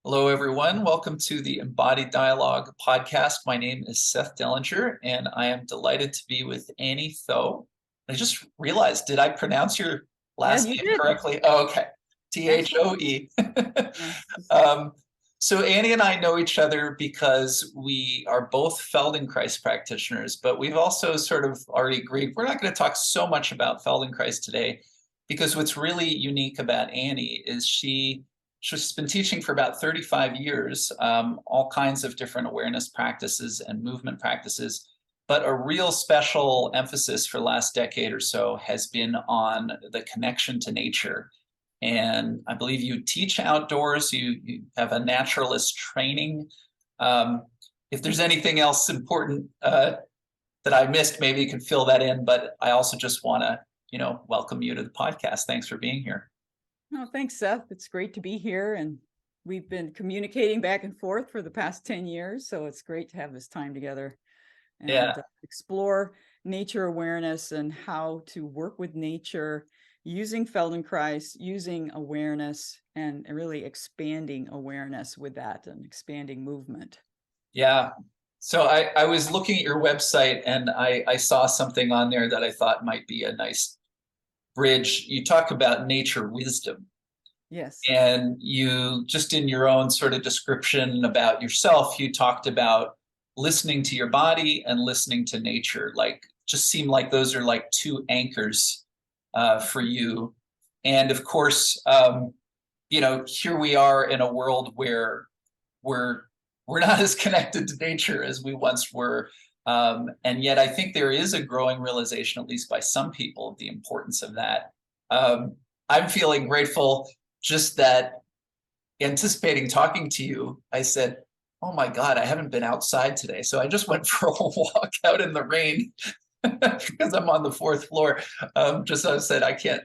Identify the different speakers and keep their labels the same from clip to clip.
Speaker 1: Hello, everyone. Welcome to the Embodied Dialogue podcast. My name is Seth Dellinger, and I am delighted to be with Annie Thoe. I just realized, did I pronounce your
Speaker 2: Yeah,
Speaker 1: last
Speaker 2: you
Speaker 1: name
Speaker 2: did.
Speaker 1: correctly? Oh, okay.
Speaker 2: Excellent.
Speaker 1: Thoe.
Speaker 2: Yeah.
Speaker 1: um, so Annie and I know each other because we are both Feldenkrais practitioners, but we've also sort of already agreed we're not going to talk so much about Feldenkrais today because what's really unique about Annie is she's been teaching for about 35 years, all kinds of different awareness practices and movement practices. But a real special emphasis for the last decade or so has been on the connection to nature. And I believe you teach outdoors, you have a naturalist training. Um, if there's anything else important that I missed, maybe you can fill that in. But I also just want to, welcome you to the podcast. Thanks for being here.
Speaker 2: Oh, thanks, Seth. It's great to be here. And we've been communicating back and forth for the past 10 years. So it's great to have this time together and
Speaker 1: Yeah.
Speaker 2: explore nature awareness and how to work with nature using Feldenkrais, using awareness, and really expanding awareness with that and expanding movement.
Speaker 1: Yeah. So I was looking at your website and I saw something on there that I thought might be a nice bridge. You talk about nature wisdom,
Speaker 2: Yes.
Speaker 1: and you just in your own sort of description about yourself, you talked about listening to your body and listening to nature. Like, just seem like those are like two anchors for you. And of course, here we are in a world where we're we're not as connected to nature as we once were. And yet I think there is a growing realization, at least by some people, of the importance of that. I'm feeling grateful just that anticipating talking to you, I said, oh my God, I haven't been outside today. So I just went for a walk out in the rain because I'm on the fourth floor. Just as I said, I can't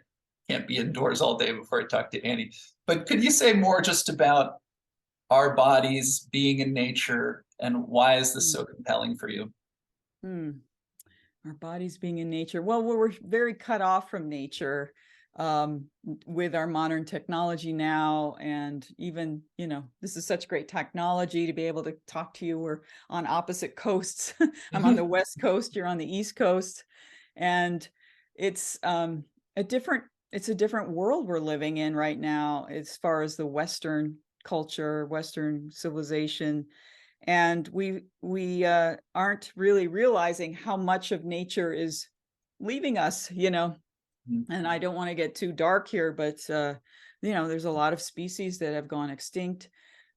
Speaker 1: be indoors all day before I talk to Annie. But could you say more just about our bodies being in nature and why is this so compelling for you?
Speaker 2: Hmm. Our bodies being in nature. Well, we're very cut off from nature with our modern technology now. And even, this is such great technology to be able to talk to you. We're on opposite coasts. I'm on the West Coast, you're on the East Coast. And it's a different, it's a different world we're living in right now as far as the Western culture, Western civilization, and we aren't really realizing how much of nature is leaving us, and I don't want to get too dark here, but there's a lot of species that have gone extinct.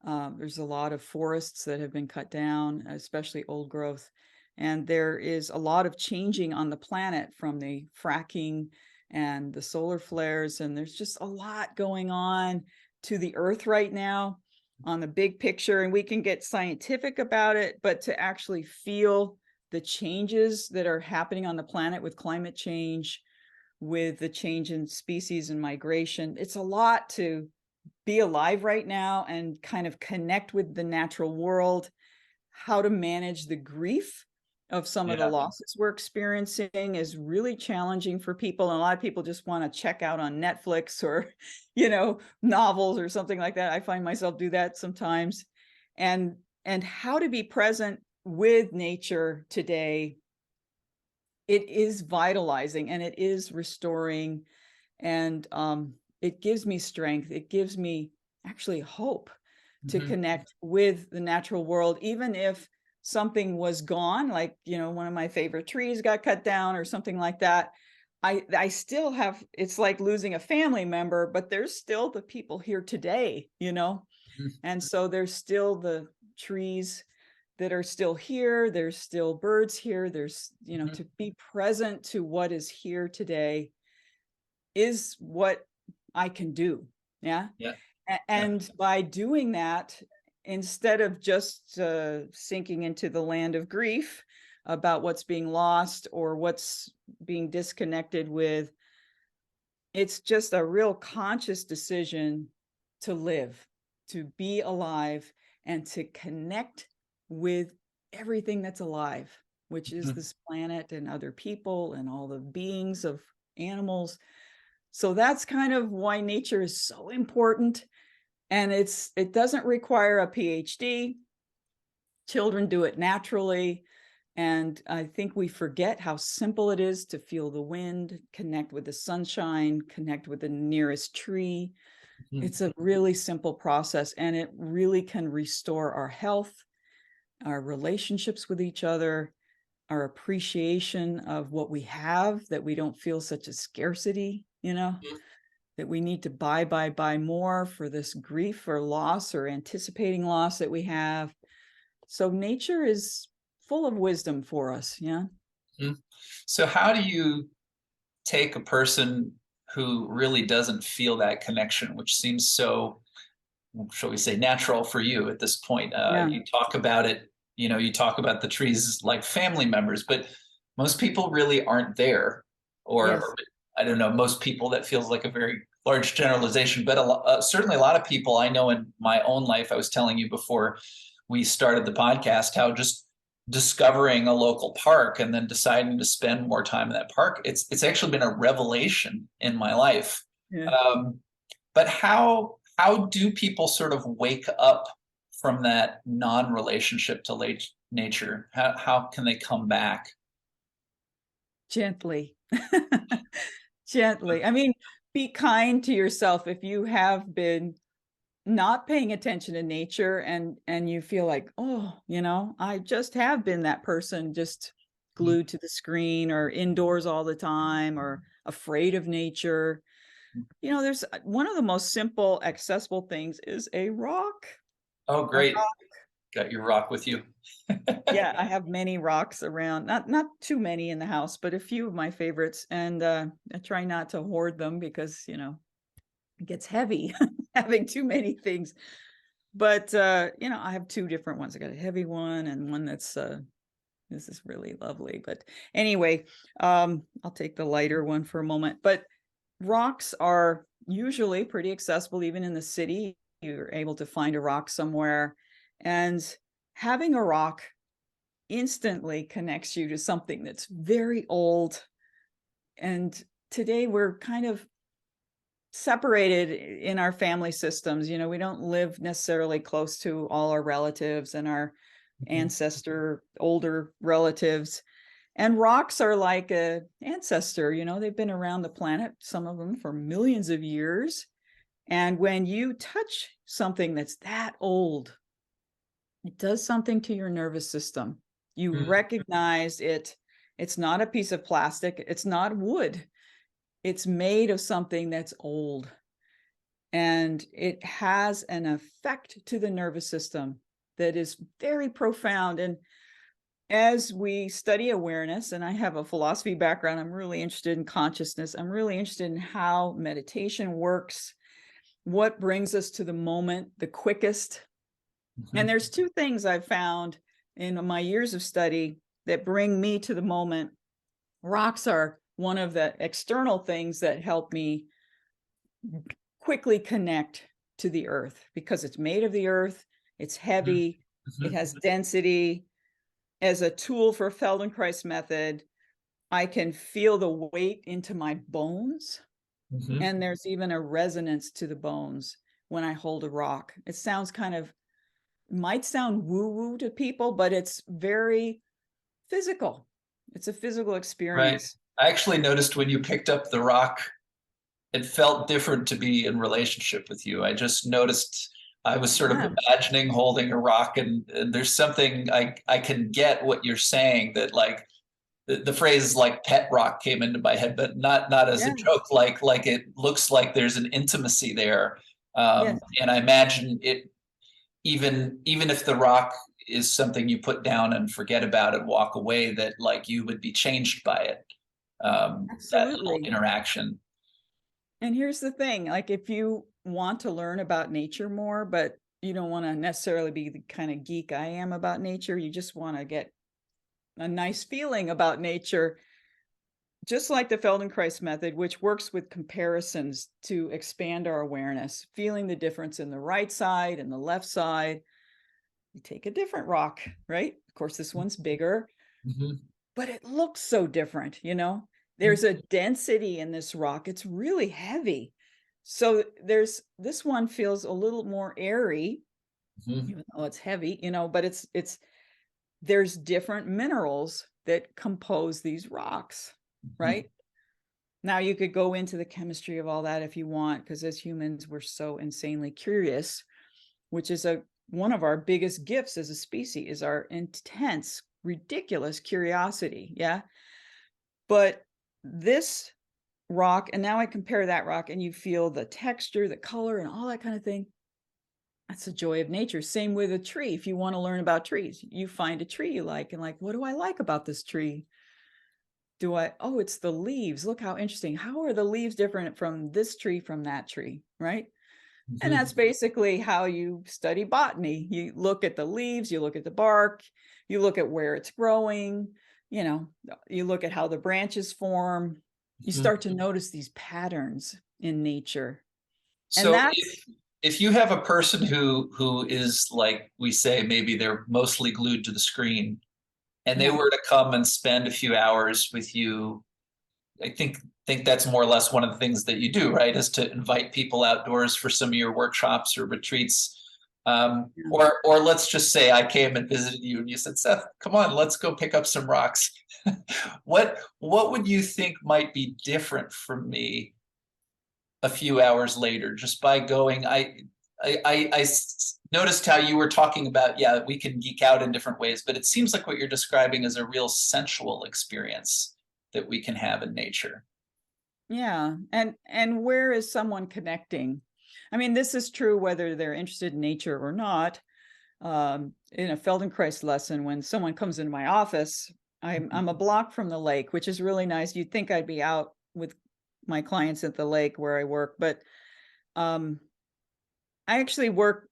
Speaker 2: There's a lot of forests that have been cut down, especially old growth, and there is a lot of changing on the planet from the fracking and the solar flares, and there's just a lot going on to the earth right now on the big picture, and we can get scientific about it, but to actually feel the changes that are happening on the planet with climate change, with the change in species and migration, it's a lot to be alive right now and kind of connect with the natural world, how to manage the grief of some of the
Speaker 1: Yeah.
Speaker 2: losses we're experiencing is really challenging for people. And a lot of people just want to check out on Netflix or, novels or something like that. I find myself do that sometimes. And how to be present with nature today, it is vitalizing and it is restoring, and it gives me strength. It gives me actually hope to
Speaker 1: Mhm.
Speaker 2: connect with the natural world, even if something was gone, like, one of my favorite trees got cut down or something like that. I still have, it's like losing a family member, but there's still the people here today, and so there's still the trees that are still here. There's still birds here. There's,
Speaker 1: Mhm.
Speaker 2: to be present to what is here today is what I can do. Yeah.
Speaker 1: Yeah. Yeah.
Speaker 2: And by doing that, instead of just sinking into the land of grief about what's being lost or what's being disconnected with, it's just a real conscious decision to live, to be alive, and to connect with everything that's alive, which is
Speaker 1: Mhm.
Speaker 2: this planet and other people and all the beings of animals. So that's kind of why nature is so important. And it doesn't require a PhD. Children do it naturally. And I think we forget how simple it is to feel the wind, connect with the sunshine, connect with the nearest tree.
Speaker 1: Mhm.
Speaker 2: It's a really simple process, and it really can restore our health, our relationships with each other, our appreciation of what we have, that we don't feel such a scarcity, that we need to buy more for this grief or loss or anticipating loss that we have. So nature is full of wisdom for us. Yeah.
Speaker 1: Mhm. So how do you take a person who really doesn't feel that connection, which seems so, shall we say, natural for you at this point?
Speaker 2: Yeah.
Speaker 1: You talk about it, you talk about the trees like family members, but most people really aren't there. Or
Speaker 2: Yes.
Speaker 1: I don't know, most people, that feels like a very large generalization, but certainly a lot of people I know in my own life. I was telling you before we started the podcast how just discovering a local park and then deciding to spend more time in that park, it's actually been a revelation in my life.
Speaker 2: Yeah.
Speaker 1: But how do people sort of wake up from that non-relationship to nature? How can they come back?
Speaker 2: Gently. Gently. I mean, be kind to yourself if you have been not paying attention to nature, and you feel like, oh, I just have been that person just glued to the screen or indoors all the time or afraid of nature. There's one of the most simple, accessible things is a rock.
Speaker 1: Oh,
Speaker 2: A
Speaker 1: great. Got your rock with you.
Speaker 2: Yeah, I have many rocks around. Not too many in the house, but a few of my favorites. And I try not to hoard them because, it gets heavy having too many things. But I have two different ones. I got a heavy one and one that's this is really lovely. But anyway, I'll take the lighter one for a moment. But rocks are usually pretty accessible, even in the city. You're able to find a rock somewhere. And having a rock instantly connects you to something that's very old. And today we're kind of separated in our family systems. We don't live necessarily close to all our relatives and our older relatives. And rocks are like a ancestor. They've been around the planet, some of them for millions of years. And when you touch something that's that old, it does something to your nervous system. You recognize it. It's not a piece of plastic. It's not wood. It's made of something that's old. And it has an effect to the nervous system that is very profound. And as we study awareness, and I have a philosophy background, I'm really interested in consciousness. I'm really interested in how meditation works, what brings us to the moment the quickest. And there's two things I've found in my years of study that bring me to the moment. Rocks are one of the external things that help me quickly connect to the earth because it's made of the earth, it's heavy, it has density. As a tool for Feldenkrais method, I can feel the weight into my bones, and there's even a resonance to the bones when I hold a rock. It sounds might sound woo-woo to people, but it's very physical. It's a physical
Speaker 1: Right.
Speaker 2: experience.
Speaker 1: I actually noticed when you picked up the rock, it felt different to be in relationship with you. I just noticed I was sort of
Speaker 2: Yeah.
Speaker 1: imagining holding a rock, and there's something I can get what you're saying, that like the phrase like pet rock came into my head, but not as a
Speaker 2: Yeah.
Speaker 1: joke, like it looks like there's an intimacy there.
Speaker 2: Yes.
Speaker 1: And I imagine it, even if the rock is something you put down and forget about and walk away, that like you would be changed by it. That little
Speaker 2: Absolutely.
Speaker 1: interaction.
Speaker 2: And here's the thing, like if you want to learn about nature more, but you don't want to necessarily be the kind of geek I am about nature, you just want to get a nice feeling about nature, just like the Feldenkrais method, which works with comparisons to expand our awareness, feeling the difference in the right side and the left side. You take a different rock, right? Of course, this one's bigger,
Speaker 1: Mhm.
Speaker 2: but it looks so different. There's a density in this rock. It's really heavy. So this one feels a little more airy,
Speaker 1: Mhm.
Speaker 2: even though it's heavy, but there's different minerals that compose these rocks,
Speaker 1: Mhm.
Speaker 2: right? Now you could go into the chemistry of all that if you want, because as humans, we're so insanely curious, which is one of our biggest gifts as a species, is our intense, ridiculous curiosity. Yeah. But this rock, and now I compare that rock and you feel the texture, the color, and all that kind of thing. That's the joy of nature. Same with a tree. If you want to learn about trees, you find a tree you like and like, what do I like about this tree? Oh, it's the leaves. Look how interesting. How are the leaves different from this tree from that tree? Right. And
Speaker 1: Mhm.
Speaker 2: that's basically how you study botany. You look at the leaves, you look at the bark, you look at where it's growing, you look at how the branches form. You
Speaker 1: Mhm.
Speaker 2: start to notice these patterns in nature. And
Speaker 1: So
Speaker 2: that's,
Speaker 1: if you have a person who is like we say, maybe they're mostly glued to the screen, and they
Speaker 2: yeah,
Speaker 1: were to come and spend a few hours with you, I think that's more or less one of the things that you do, right? Is to invite people outdoors for some of your workshops or retreats.
Speaker 2: yeah.
Speaker 1: Or let's just say I came and visited you and you said, Seth, come on, let's go pick up some rocks. What would you think might be different from me a few hours later just by going? I noticed how you were talking about, yeah, we can geek out in different ways, but it seems like what you're describing is a real sensual experience that we can have in nature.
Speaker 2: Yeah. And where is someone connecting? I mean, this is true whether they're interested in nature or not. In a Feldenkrais lesson, when someone comes into my office, I'm a block from the lake, which is really nice. You'd think I'd be out with my clients at the lake where I work, but um, I actually work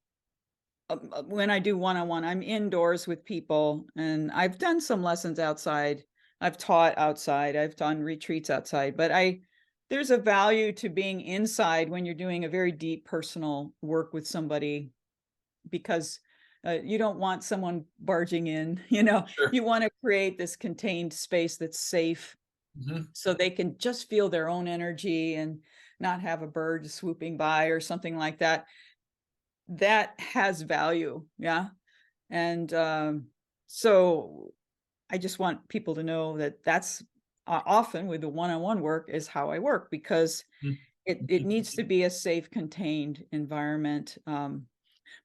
Speaker 2: when I do one-on-one. I'm indoors with people, and I've done some lessons outside. I've taught outside. I've done retreats outside, but there's a value to being inside when you're doing a very deep personal work with somebody, because you don't want someone barging in.
Speaker 1: Sure.
Speaker 2: You want to create this contained space that's safe
Speaker 1: Mhm.
Speaker 2: so they can just feel their own energy and not have a bird swooping by or something like that. That has value. Yeah. And so I just want people to know that that's often with the one-on-one work is how I work, because it
Speaker 1: Mhm.
Speaker 2: needs to be a safe, contained environment.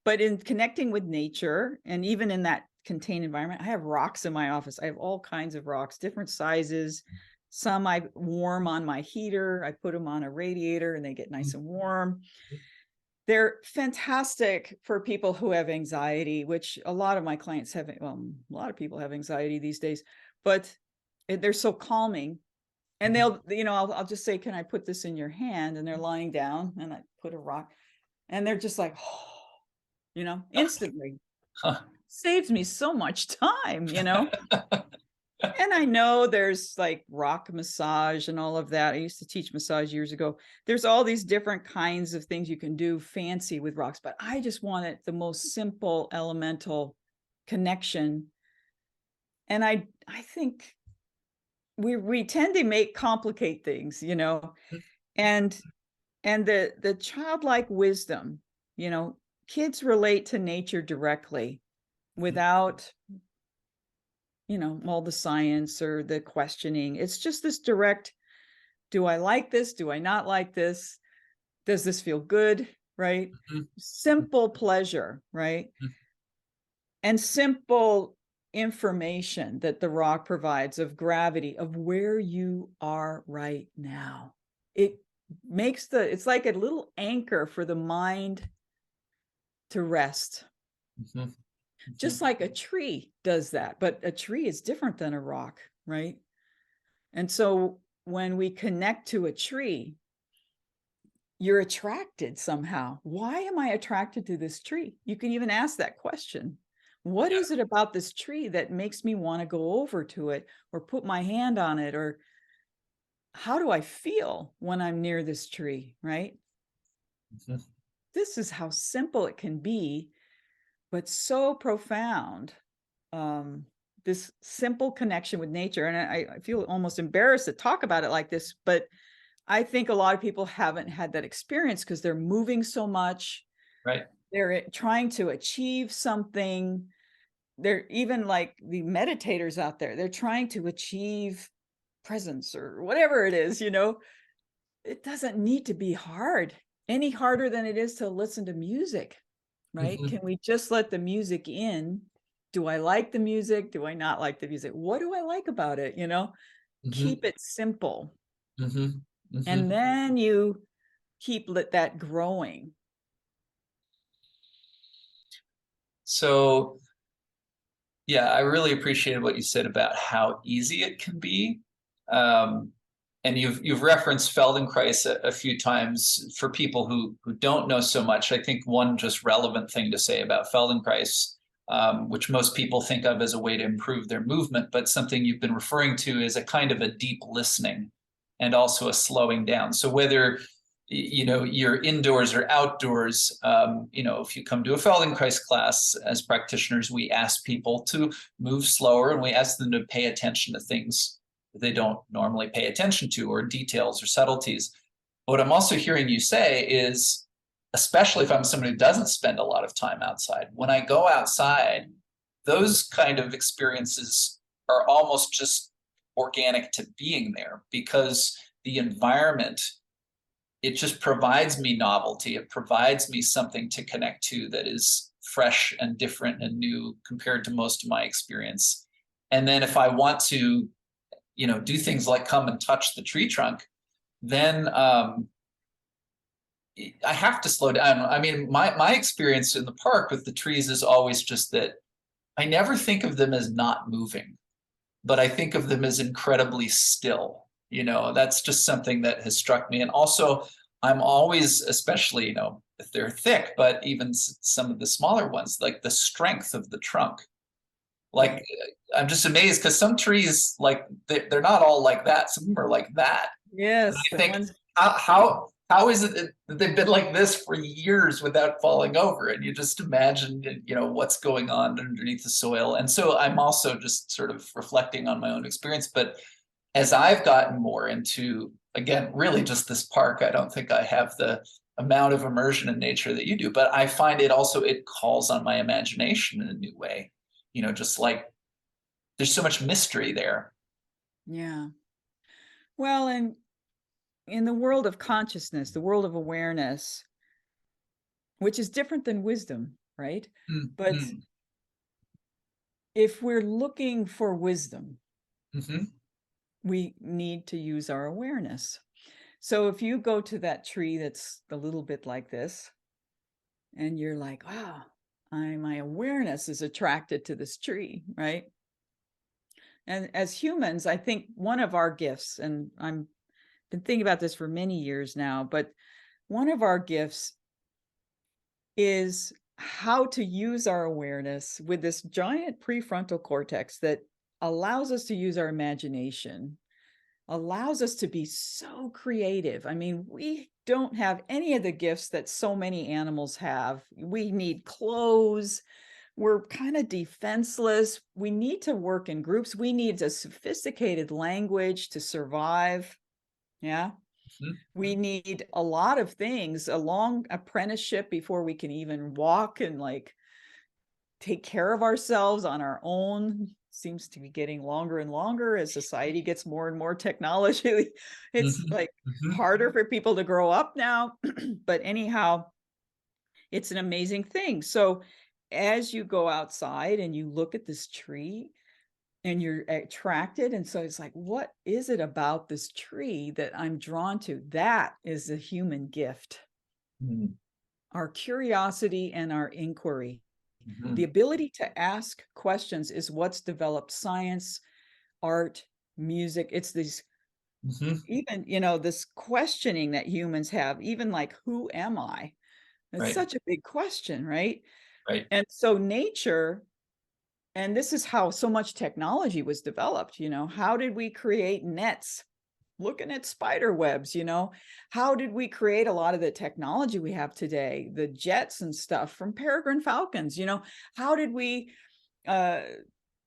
Speaker 2: But in connecting with nature, and even in that contained environment, I have rocks in my office. I have all kinds of rocks, different sizes. Some I warm on my heater. I put them on a radiator and they get nice and warm. They're fantastic for people who have anxiety, which a lot of my clients have. Well, a lot of people have anxiety these days, but they're so calming. And
Speaker 1: Mhm.
Speaker 2: I'll just say, can I put this in your hand? And they're lying down and I put a rock and they're just like, instantly.
Speaker 1: Huh.
Speaker 2: Saves me so much time. And I know there's like rock massage and all of that. I used to teach massage years ago. There's all these different kinds of things you can do fancy with rocks, but I just wanted the most simple elemental connection. And I think we tend to complicate things. And the childlike wisdom, you know, kids relate to nature directly without all the science or the questioning. It's just this direct, do I like this? Do I not like this? Does this feel good? Right?
Speaker 1: Mhm.
Speaker 2: Simple pleasure, right? And simple information that the rock provides of gravity, of where you are right now. It it's like a little anchor for the mind to rest.
Speaker 1: Mhm. Mhm.
Speaker 2: Just like a tree does that, but a tree is different than a rock, right? And so when we connect to a tree, you're attracted somehow. Why am I attracted to this tree? You can even ask that question. What
Speaker 1: Yeah.
Speaker 2: is it about this tree that makes me want to go over to it or put my hand on it? Or how do I feel when I'm near this tree, right?
Speaker 1: Mhm.
Speaker 2: This is how simple it can be, but so profound. Um, this simple connection with nature. And I feel almost embarrassed to talk about it like this, but I think a lot of people haven't had that experience because they're moving so much.
Speaker 1: Right.
Speaker 2: They're trying to achieve something. They're even like the meditators out there, they're trying to achieve presence or whatever it is, it doesn't need to be hard, any harder than it is to listen to music, right?
Speaker 1: Hmm.
Speaker 2: Can we just let the music in? Do I like the music? Do I not like the music? What do I like about it?
Speaker 1: Hmm.
Speaker 2: Keep it simple.
Speaker 1: Hmm.
Speaker 2: And
Speaker 1: Hmm.
Speaker 2: then you keep that growing.
Speaker 1: So yeah, I really appreciated what you said about how easy it can be. Um, and you've referenced Feldenkrais a few times. For people who don't know so much, I think one just relevant thing to say about Feldenkrais, which most people think of as a way to improve their movement, but something you've been referring to is a kind of a deep listening and also a slowing down. So whether you're indoors or outdoors, if you come to a Feldenkrais class as practitioners, we ask people to move slower and we ask them to pay attention to things they don't normally pay attention to, or details or subtleties. What I'm also hearing you say is, especially if I'm somebody who doesn't spend a lot of time outside, when I go outside, those kind of experiences are almost just organic to being there, because the environment, it just provides me novelty. It provides me something to connect to that is fresh and different and new compared to most of my experience. And then if I want to, do things like come and touch the tree trunk, then I have to slow down. I mean, my experience in the park with the trees is always just that I never think of them as not moving, but I think of them as incredibly still. That's just something that has struck me. And also, I'm always, especially, if they're thick, but even some of the smaller ones, like the strength of the trunk. Like,
Speaker 2: Right.
Speaker 1: I'm just amazed because some trees, like, they're not all like that. Some of them are like that. And
Speaker 2: Yes,
Speaker 1: I
Speaker 2: the
Speaker 1: think,
Speaker 2: ones.
Speaker 1: how is it that they've been like this for years without falling over? And you just imagine, what's going on underneath the soil. And so I'm also just sort of reflecting on my own experience. But as I've gotten more into, again, really just this park, I don't think I have the amount of immersion in nature that you do, but I find it calls on my imagination in a new way. Just like there's so much mystery there.
Speaker 2: Yeah. Well, and in the world of consciousness, the world of awareness, which is different than wisdom, right? But
Speaker 1: Mm-hmm.
Speaker 2: if we're looking for wisdom,
Speaker 1: Mm-hmm.
Speaker 2: we need to use our awareness. So if you go to that tree that's a little bit like this, and you're like, wow, my awareness is attracted to this tree, right? And as humans, I think one of our gifts, and I'm been thinking about this for many years now, but one of our gifts is how to use our awareness with this giant prefrontal cortex that allows us to use our imagination, allows us to be so creative. I mean, we don't have any of the gifts that so many animals have. We need clothes. We're kind of defenseless. We need to work in groups. We need a sophisticated language to survive. Yeah.
Speaker 1: Mm-hmm.
Speaker 2: We need a lot of things, a long apprenticeship before we can even walk and like take care of ourselves on our own. Seems to be getting longer and longer as society gets more and more technology. It's
Speaker 1: Mm-hmm.
Speaker 2: like
Speaker 1: Mm-hmm.
Speaker 2: harder for people to grow up now. But anyhow, it's an amazing thing. So as you go outside and you look at this tree and you're attracted, and so it's like, what is it about this tree that I'm drawn to? That is a human gift.
Speaker 1: Mm-hmm.
Speaker 2: Our curiosity and our inquiry. The
Speaker 1: Mm-hmm.
Speaker 2: ability to ask questions is what's developed science, art, music. It's these,
Speaker 1: Mm-hmm.
Speaker 2: even, this questioning that humans have, even like, who am I? It's
Speaker 1: Right.
Speaker 2: such a big question, right?
Speaker 1: Right.
Speaker 2: And so nature, and this is how so much technology was developed, how did we create nets? Looking at spider webs, how did we create a lot of the technology we have today, the jets and stuff from peregrine falcons? How did we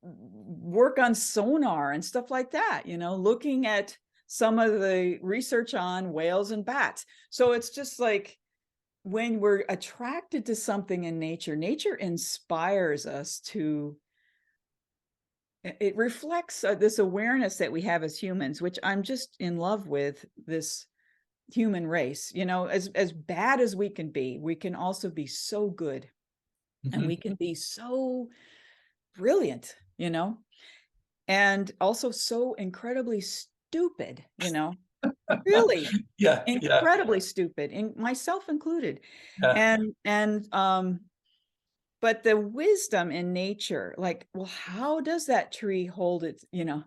Speaker 2: work on sonar and stuff like that, looking at some of the research on whales and bats. So it's just like when we're attracted to something in nature, nature inspires us to, it reflects this awareness that we have as humans, which I'm just in love with, this human race. You know, as bad as we can also be so good, and we can be so brilliant, you know, and also so incredibly stupid, you know, really
Speaker 1: Yeah, yeah,
Speaker 2: incredibly stupid, and myself included.
Speaker 1: yeah.
Speaker 2: And but the wisdom in nature, like, well, how does that tree hold its, you know,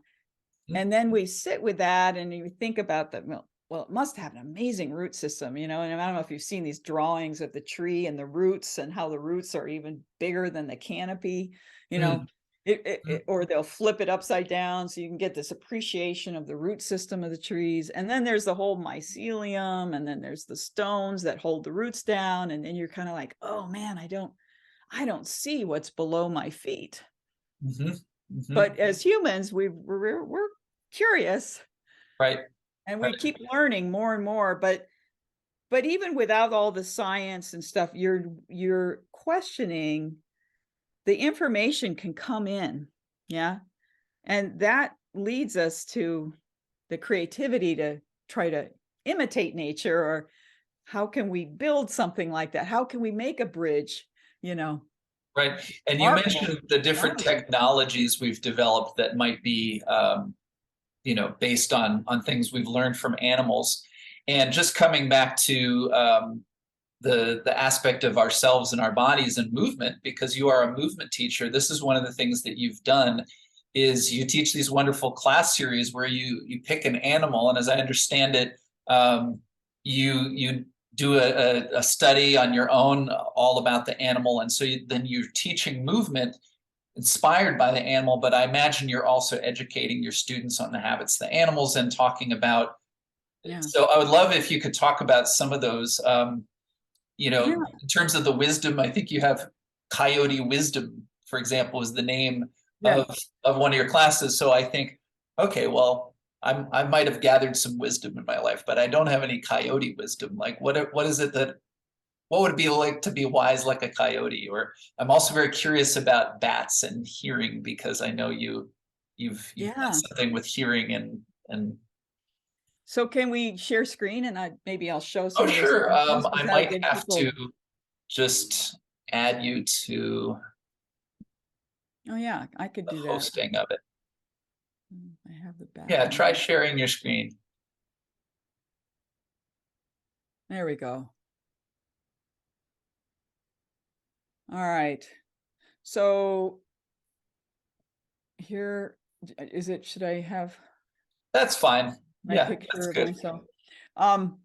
Speaker 2: and then we sit with that and you think about that, well, it must have an amazing root system, you know. And I don't know if you've seen these drawings of the tree and the roots, and how the roots are even bigger than the canopy, you know.
Speaker 1: Mm,
Speaker 2: Or they'll flip it upside down so you can get this appreciation of the root system of the trees. And then there's the whole mycelium, and then there's the stones that hold the roots down. And then you're kind of like, oh man, I don't see what's below my feet.
Speaker 1: mhm, mhm.
Speaker 2: But as humans, we're curious,
Speaker 1: Right,
Speaker 2: and we
Speaker 1: right,
Speaker 2: keep learning more and more. But even without all the science and stuff, you're questioning, the information can come in. Yeah. And that leads us to the creativity to try to imitate nature, or how can we build something like that? How can we make a bridge? You know,
Speaker 1: right. And you
Speaker 2: remarkable
Speaker 1: mentioned the different
Speaker 2: technology.
Speaker 1: technologies we've developed that might be, based on things we've learned from animals. And just coming back to the aspect of ourselves and our bodies and movement, because you are a movement teacher. This is one of the things that you've done, is you teach these wonderful class series where you pick an animal, and as I understand it, you do a study on your own all about the animal, and so then you're teaching movement inspired by the animal. But I imagine you're also educating your students on the habits of the animals and talking about.
Speaker 2: Yeah.
Speaker 1: So I would love if you could talk about some of those.
Speaker 2: Yeah.
Speaker 1: In terms of the wisdom, I think you have Coyote Wisdom, for example, is the name
Speaker 2: Yeah.
Speaker 1: of one of your classes. So I think, okay, well, I might have gathered some wisdom in my life, but I don't have any coyote wisdom. Like, what is it that, what would it be like to be wise like a coyote? Or I'm also very curious about bats and hearing, because I know you've done
Speaker 2: Yeah.
Speaker 1: something with hearing and
Speaker 2: So can we share screen, and maybe I'll show
Speaker 1: oh
Speaker 2: some of those
Speaker 1: sure,
Speaker 2: animals, because
Speaker 1: I
Speaker 2: that'll
Speaker 1: might
Speaker 2: give
Speaker 1: have to
Speaker 2: people.
Speaker 1: just add you to
Speaker 2: Oh yeah, I could
Speaker 1: the
Speaker 2: do that.
Speaker 1: hosting of it.
Speaker 2: I have the bat
Speaker 1: Yeah,
Speaker 2: one
Speaker 1: try
Speaker 2: here.
Speaker 1: sharing your screen.
Speaker 2: There we go. All right. So here is it. Should I have
Speaker 1: That's fine.
Speaker 2: my
Speaker 1: Yeah, that's
Speaker 2: picture of
Speaker 1: good.
Speaker 2: myself? Um,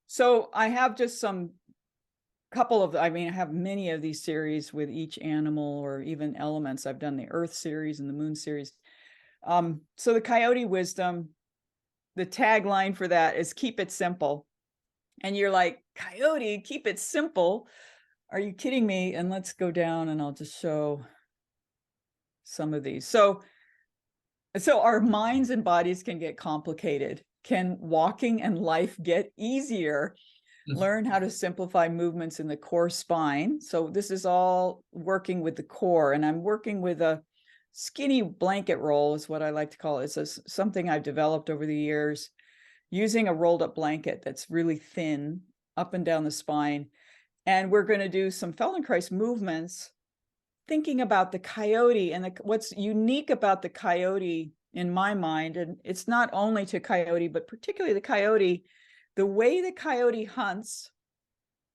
Speaker 2: so I have just some couple of, I mean, I have many of these series with each animal or even elements. I've done the Earth series and the Moon series. So the Coyote Wisdom, the tagline for that is keep it simple. And you're like, Coyote, keep it simple. Are you kidding me? And let's go down and I'll just show some of these. So our minds and bodies can get complicated. Can walking and life get easier? Learn how to simplify movements in the core spine. So this is all working with the core, and I'm working with a skinny blanket roll is what I like to call it. It's something I've developed over the years, using a rolled up blanket that's really thin up and down the spine. And we're going to do some Feldenkrais movements, thinking about the coyote and what's unique about the coyote in my mind. And it's not only to coyote, but particularly the coyote, the way the coyote hunts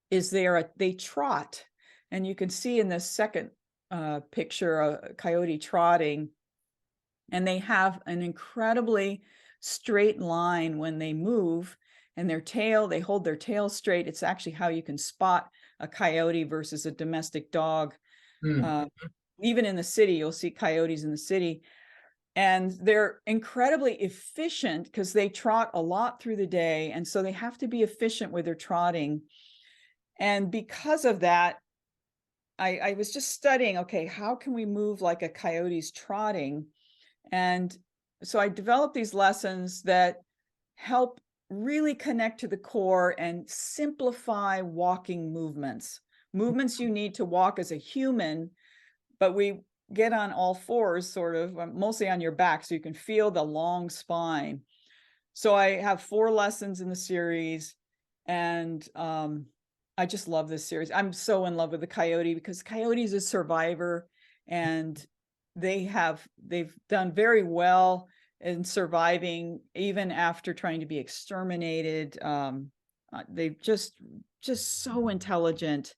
Speaker 2: is they trot. And you can see in this second picture, a coyote trotting, and they have an incredibly straight line when they move, and they hold their tail straight. It's actually how you can spot a coyote versus a domestic dog.
Speaker 1: Mm.
Speaker 2: Even in the city, you'll see coyotes in the city, and they're incredibly efficient because they trot a lot through the day. And so they have to be efficient with their trotting. And because of that, I was just studying, okay, how can we move like a coyote's trotting? And so I developed these lessons that help really connect to the core and simplify walking movements you need to walk as a human, but we get on all fours, sort of, mostly on your back, so you can feel the long spine. So I have 4 lessons in the series, and I just love this series. I'm so in love with the coyote, because coyote is a survivor, and they've done very well in surviving even after trying to be exterminated. They've just so intelligent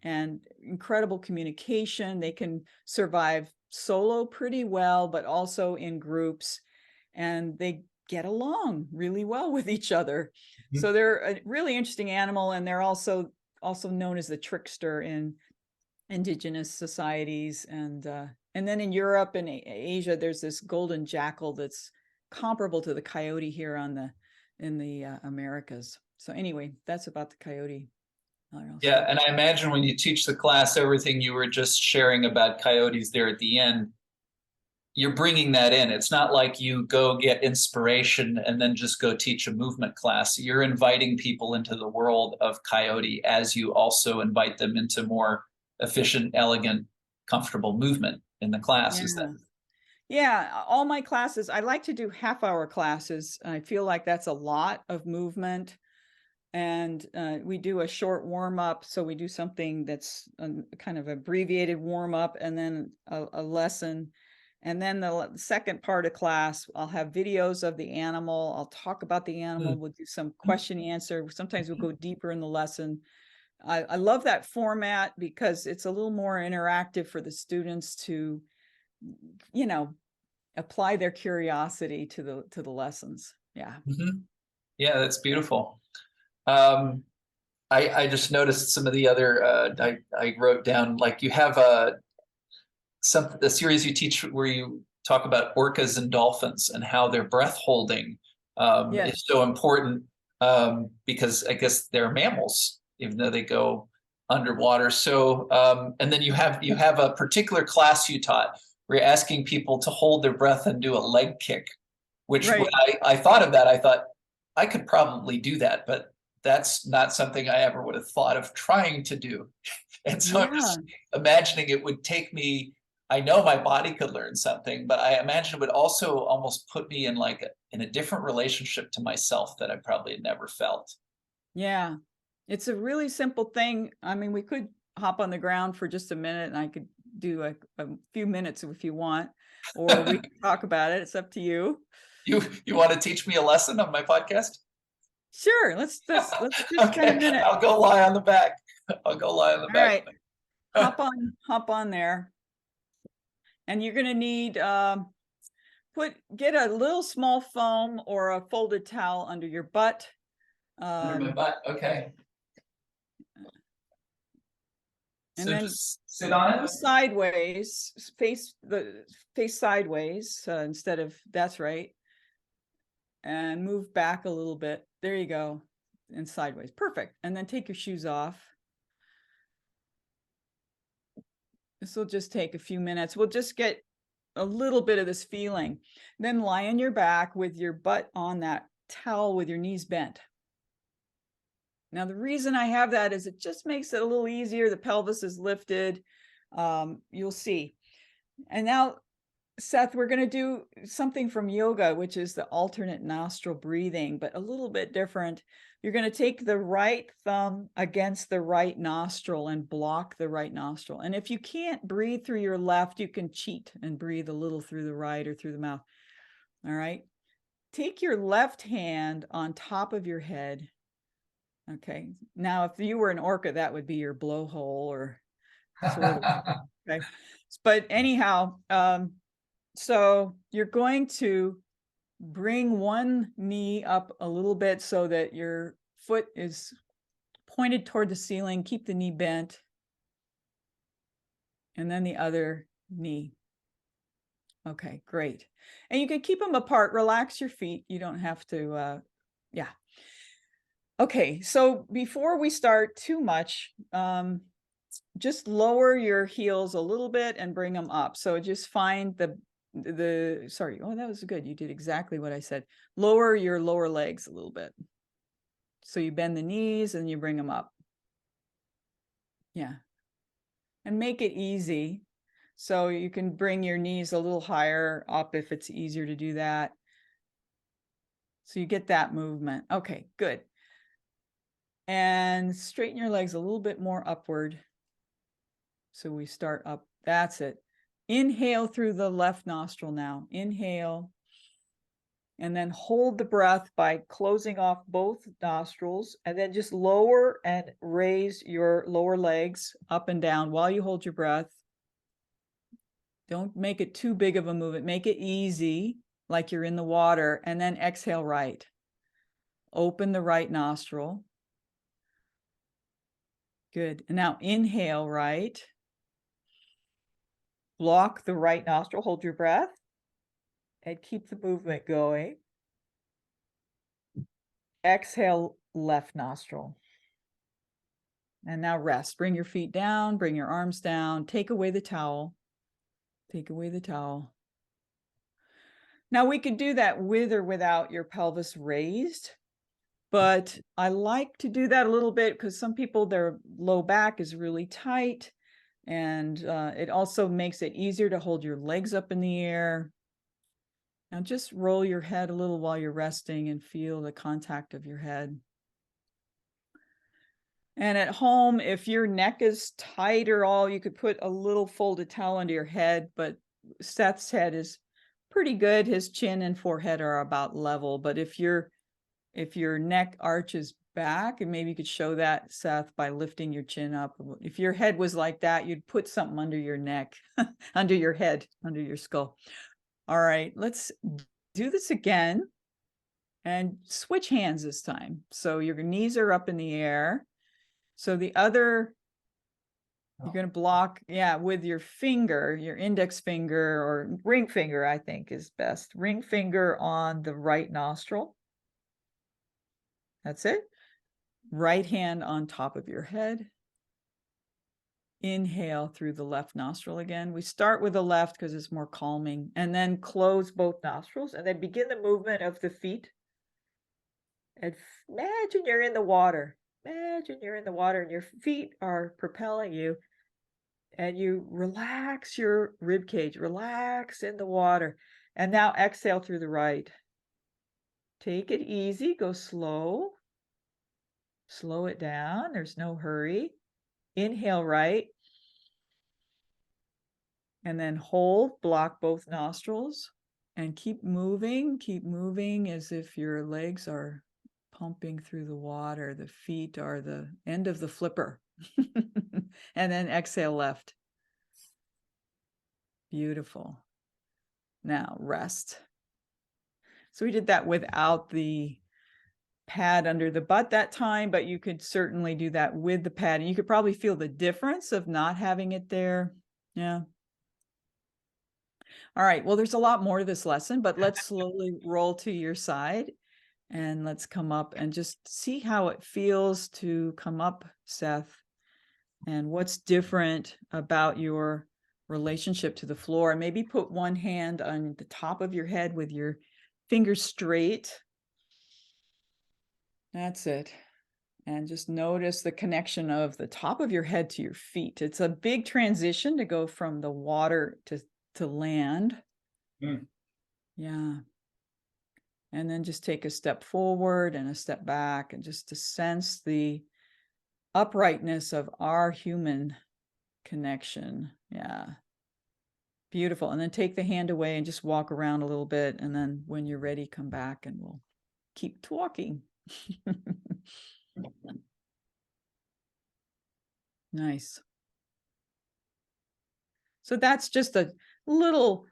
Speaker 2: and incredible communication. They can survive solo pretty well, but also in groups, and they get along really well with each other.
Speaker 1: Mhm.
Speaker 2: So they're a really interesting animal, and they're also known as the trickster in indigenous societies. And then in Europe and Asia, there's this golden jackal that's comparable to the coyote here in the Americas. So anyway, that's about the coyote.
Speaker 1: Yeah, and I imagine when you teach the class, everything you were just sharing about coyotes there at the end, you're bringing that in. It's not like you go get inspiration and then just go teach a movement class. You're inviting people into the world of coyote as you also invite them into more efficient, elegant, comfortable movement in the class.
Speaker 2: Yeah.
Speaker 1: Is that?
Speaker 2: Yeah, all my classes, I like to do half-hour classes. I feel like that's a lot of movement. And we do a short warm-up. So we do something that's a kind of abbreviated warm-up, and then a lesson. And then the second part of class, I'll have videos of the animal. I'll talk about the animal. We'll do some question answer. Sometimes we'll go deeper in the lesson. I love that format because it's a little more interactive for the students to, apply their curiosity to the lessons. Yeah.
Speaker 1: Mm-hmm. Yeah, that's beautiful. I just noticed some of the other, I wrote down, like you have the series you teach where you talk about orcas and dolphins and how their breath holding
Speaker 2: Yes.
Speaker 1: is so important, because I guess they're mammals, even though they go underwater. So, and then you have a particular class you taught where you're asking people to hold their breath and do a leg kick, which when
Speaker 2: Right.
Speaker 1: I thought of that, I thought I could probably do that, but that's not something I ever would have thought of trying to do. And so I'm
Speaker 2: Yeah.
Speaker 1: just imagining it would take me, I know my body could learn something, but I imagine it would also almost put me in in a different relationship to myself that I probably had never felt.
Speaker 2: Yeah. It's a really simple thing. I mean, we could hop on the ground for just a minute, and I could do a few minutes if you want, or we can talk about it. It's up to you.
Speaker 1: You want to teach me a lesson on my podcast?
Speaker 2: Sure. Let's just spend a
Speaker 1: Okay,
Speaker 2: minute.
Speaker 1: I'll go lie on the back. I'll go lie on the
Speaker 2: All
Speaker 1: back.
Speaker 2: right. Hop on there. And you're going to need, get a little small foam or a folded towel under your butt.
Speaker 1: Under my butt. Okay.
Speaker 2: And
Speaker 1: So
Speaker 2: then
Speaker 1: just sit on
Speaker 2: go
Speaker 1: it.
Speaker 2: sideways, face sideways, instead of, that's right. And move back a little bit. There you go. And sideways. Perfect. And then take your shoes off. This will just take a few minutes. We'll just get a little bit of this feeling. Then lie on your back with your butt on that towel with your knees bent. Now, the reason I have that is it just makes it a little easier. The pelvis is lifted. You'll see. And now, Seth, we're going to do something from yoga, which is the alternate nostril breathing, but a little bit different. You're going to take the right thumb against the right nostril and block the right nostril. And if you can't breathe through your left, you can cheat and breathe a little through the right or through the mouth. All right. Take your left hand on top of your head. Okay. Now, if you were an orca, that would be your blowhole or sort of. Okay. But anyhow, so you're going to bring one knee up a little bit so that your foot is pointed toward the ceiling. Keep the knee bent. And then the other knee. Okay, great. And you can keep them apart. Relax your feet. You don't have to, yeah. Okay, so before we start too much, just lower your heels a little bit and bring them up. So just find sorry, oh, that was good. You did exactly what I said. Lower your lower legs a little bit. So you bend the knees and you bring them up. Yeah. And make it easy. So you can bring your knees a little higher up if it's easier to do that. So you get that movement. Okay, good. And straighten your legs a little bit more upward. So we start up. That's it. Inhale through the left nostril now. Inhale. And then hold the breath by closing off both nostrils, and then just lower and raise your lower legs up and down while you hold your breath. Don't make it too big of a movement. Make it easy, like you're in the water, and then exhale right. Open the right nostril. Good. And now inhale right. Block the right nostril, hold your breath, and keep the movement going. Exhale left nostril. And now rest. Bring your feet down, bring your arms down, take away the towel. Take away the towel. Now we could do that with or without your pelvis raised, but I like to do that a little bit because some people, their low back is really tight, and it also makes it easier to hold your legs up in the air. Now just roll your head a little while you're resting and feel the contact of your head. And at home, if your neck is tight or all, you could put a little folded towel under your head, but Seth's head is pretty good. His chin and forehead are about level, but if your neck arches back, and maybe you could show that, Seth, by lifting your chin up. If your head was like that, you'd put something under your neck, under your head, under your skull. All right, let's do this again and switch hands this time. So your knees are up in the air. So the other, you're going to block, with your finger, your index finger or ring finger, I think is best. Ring finger on the right nostril. That's it. Right hand on top of your head. Inhale through the left nostril again. We start with the left because it's more calming, and then close both nostrils, and then begin the movement of the feet. And imagine you're in the water. Imagine you're in the water and your feet are propelling you, and you relax your rib cage, relax in the water. And now exhale through the right. Take it easy, go slow. Slow it down, there's no hurry. Inhale right. And then hold, block both nostrils, and keep moving as if your legs are pumping through the water. The feet are the end of the flipper. And then exhale left. Beautiful. Now rest. So we did that without the pad under the butt that time, but you could certainly do that with the pad. And you could probably feel the difference of not having it there. Yeah. All right. Well, there's a lot more to this lesson, but let's slowly roll to your side. And let's come up and just see how it feels to come up, Seth, and what's different about your relationship to the floor. And maybe put one hand on the top of your head with your fingers straight. That's it. And just notice the connection of the top of your head to your feet. It's a big transition to go from the water to land.
Speaker 1: Mm.
Speaker 2: Yeah. And then just take a step forward and a step back, and just to sense the uprightness of our human connection. Yeah. Beautiful. And then take the hand away and just walk around a little bit. And then when you're ready, come back and we'll keep talking. Nice. So that's just a little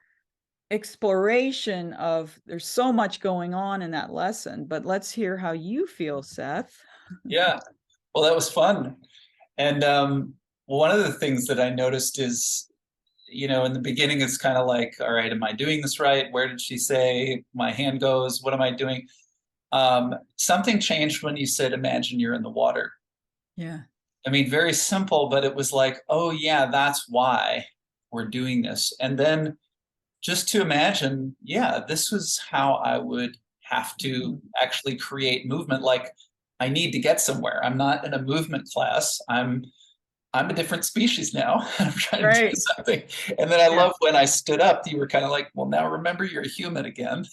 Speaker 2: exploration of, there's so much going on in that lesson, but let's hear how you feel, Seth.
Speaker 1: Yeah. Well, that was fun. And one of the things that I noticed is, in the beginning, it's kind of like, all right, am I doing this right? Where did she say my hand goes? What am I doing? Something changed when you said, imagine you're in the water.
Speaker 2: Yeah.
Speaker 1: I mean, very simple, but it was like, oh yeah, that's why we're doing this. And then just to imagine, yeah, this was how I would have to actually create movement. Like, I need to get somewhere. I'm not in a movement class. I'm a different species now. I'm trying to do
Speaker 2: Right.
Speaker 1: something. And then I
Speaker 2: Yeah.
Speaker 1: love when I stood up, you were kind of like, well, now remember you're a human again.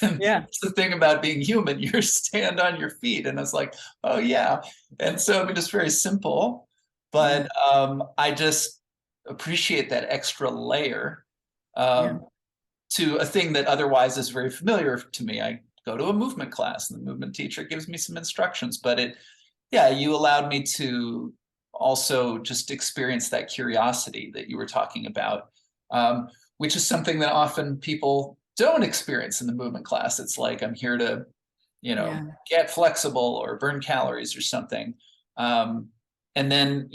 Speaker 1: And
Speaker 2: Yeah.
Speaker 1: that's the thing about being human, you stand on your feet. And I was like, oh yeah. And so I mean, just very simple,
Speaker 2: Yeah.
Speaker 1: but I just appreciate that extra layer
Speaker 2: Yeah.
Speaker 1: to a thing that otherwise is very familiar to me. I go to a movement class and the movement teacher gives me some instructions, but yeah, you allowed me to also just experience that curiosity that you were talking about, which is something that often people don't experience in the movement class. It's like, I'm here to,
Speaker 2: Yeah.
Speaker 1: get flexible or burn calories or something. And then,